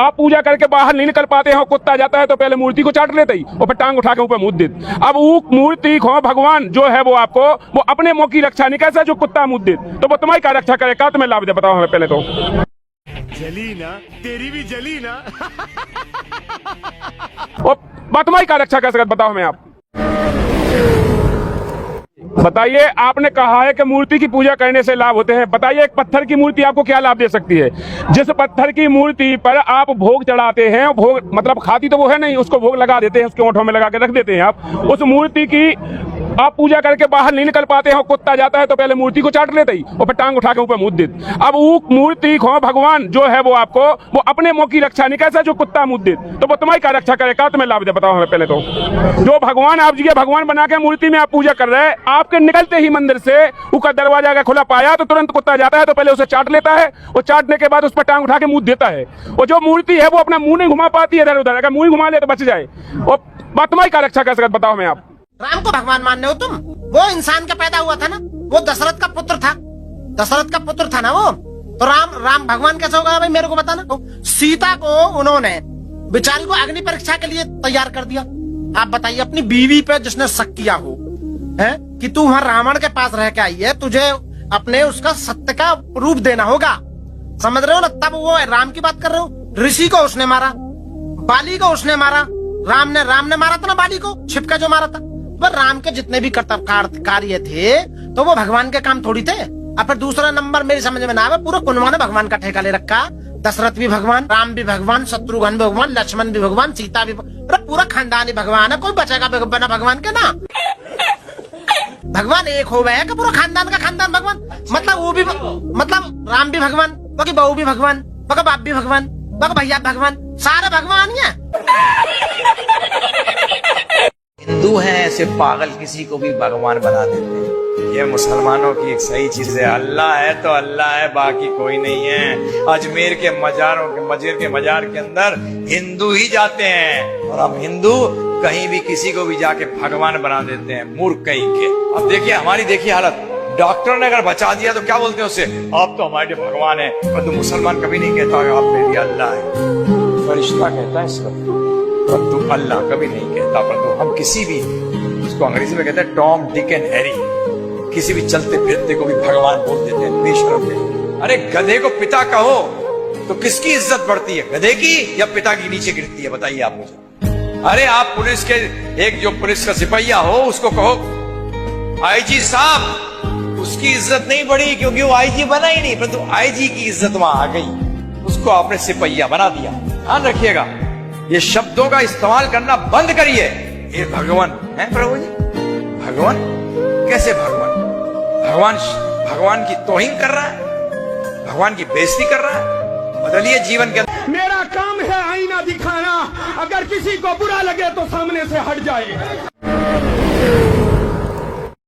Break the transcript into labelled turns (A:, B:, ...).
A: आप पूजा करके बाहर नहीं निकल पाते हैं, कुत्ता जाता है तो पहले मूर्ति को चाट लेते ही और फिर टांग उठा के ऊपर मुद्द देते। अब वो मूर्ति खो भगवान जो है वो आपको वो अपने मुंह की रक्षा नहीं कैसे जो कुत्ता मुद्द दे तो वो तुम्हारी क्या रक्षा करेगा? तुम्हें लाभ दे बताओ हमें पहले तो।
B: जली ना तेरी भी जली ना।
A: और बात तुम्हारी क्या रक्षा कैसे बताओ हमें आप बताइए। आपने कहा है कि मूर्ति की पूजा करने से लाभ होते हैं, बताइए एक पत्थर की मूर्ति आपको क्या लाभ दे सकती है? जिस पत्थर की मूर्ति पर आप भोग चढ़ाते हैं, भोग मतलब खाती तो वो है नहीं, उसको भोग लगा देते हैं, उसके ओंठों में लगा के रख देते हैं आप, उस मूर्ति की आप पूजा करके बाहर नहीं निकल पाते हैं, कुत्ता जाता है तो पहले मूर्ति को चाट लेते ही और फिर टांग उठा के ऊपर मुद्द देते। अब वो मूर्ति खो भगवान जो है वो आपको वो अपने मुंह की रक्षा नहीं कैसे जो कुत्ता मुद्द दे तो वो तुम्हारी क्या रक्षा करेगा? तुम्हें लाभ दे बताओ हमें पहले तो। जो भगवान आप जी के भगवान बना के मूर्ति में आप पूजा कर रहे हैं, आपके निकलते ही मंदिर से उसका दरवाजा अगर खुला पाया तो तुरंत कुत्ता जाता है तो पहले उसे चाट लेता है और चाटने के बाद उस पर टांग उठा के मुंह देता है। और जो मूर्ति है वो अपना मुंह नहीं घुमा पाती है इधर उधर, अगर मुंह घुमा ले तो बच जाए। और बात तुम्हारी क्या रक्षा कैसे बताओ हमें आप।
C: राम को भगवान मानने हो तुम? वो इंसान का पैदा हुआ था ना, वो दशरथ का पुत्र था, दशरथ का पुत्र था ना वो, तो राम भगवान कैसे होगा भाई मेरे को बताना। सीता को उन्होंने बेचारी को अग्नि परीक्षा के लिए तैयार कर दिया। आप बताइए अपनी बीवी पे जिसने शक किया हो है कि तू वहां रावण के पास रह के आई है, तुझे अपने उसका सत्य का रूप देना होगा, समझ रहे हो ना? तब वो राम की बात कर रहे हो। ऋषि को उसने मारा, बाली को उसने मारा, राम ने मारा था ना बाली को, छिपका जो मारा था। पर राम के जितने भी कर्तव्य कार्य थे तो वो भगवान के काम थोड़ी थे। अब फिर दूसरा नंबर मेरी समझ में ना आवे, पूरा कुनवा ने भगवान का ठेका ले रखा। दशरथ भी भगवान, राम भी भगवान, शत्रुघ्न भी भगवान, लक्ष्मण भी भगवान, सीता भी, पूरा खानदान ही भगवान है। कोई बचेगा बिना भगवान के ना? भगवान एक हो गया कि पूरा खानदान का खानदान भगवान, मतलब वो भी मतलब राम भी भगवान, बाकी बहू भी भगवान, बाकी बाप भी भगवान, बाकी भैया भगवान, सारे भगवान ही है।
D: हिंदू हैं ऐसे पागल किसी को भी भगवान बना देते हैं। ये मुसलमानों की एक सही चीज है, अल्लाह है तो अल्लाह है, बाकी कोई नहीं है। अजमेर के मजार के अंदर हिंदू ही जाते हैं और हम हिंदू कहीं भी किसी को भी जाके भगवान बना देते हैं, मूर्ख कहीं के। अब देखिए हमारी देखिए हालत, डॉक्टर ने अगर बचा दिया तो क्या बोलते हैं उससे, आप तो हमारे लिए भगवान है। पर तो मुसलमान कभी नहीं कहता आप मेरे लिए अल्लाह है, फरिश्ता कहता है इस वक्त, परंतु अल्लाह कभी नहीं कहता। परंतु हम किसी भी, उसको अंग्रेजी में कहते हैं टॉम डिक एंड हैरी, किसी भी चलते फिरते को भी भगवान बोल देते हैं, बेशरम है। अरे गधे को पिता कहो तो किसकी इज्जत बढ़ती है, गधे की या पिता की नीचे गिरती है? बताइए आप मुझे। अरे आप पुलिस के एक जो पुलिस का सिपहिया हो उसको कहो आईजी साहब, उसकी इज्जत नहीं बढ़ी क्योंकि वो आईजी बना ही नहीं, परंतु आईजी की इज्जत वहां आ गई, उसको आपने सिपहिया बना दिया। ध्यान रखिएगा, ये शब्दों का इस्तेमाल करना बंद करिए। ये भगवान है प्रभु जी, भगवान कैसे भगवान? भगवान की तौहीन कर रहा है, भगवान की बेइज्जती कर रहा है। बदलिए जीवन के अंदर।
A: मेरा काम है आईना दिखाना, अगर किसी को बुरा लगे तो सामने से हट जाए।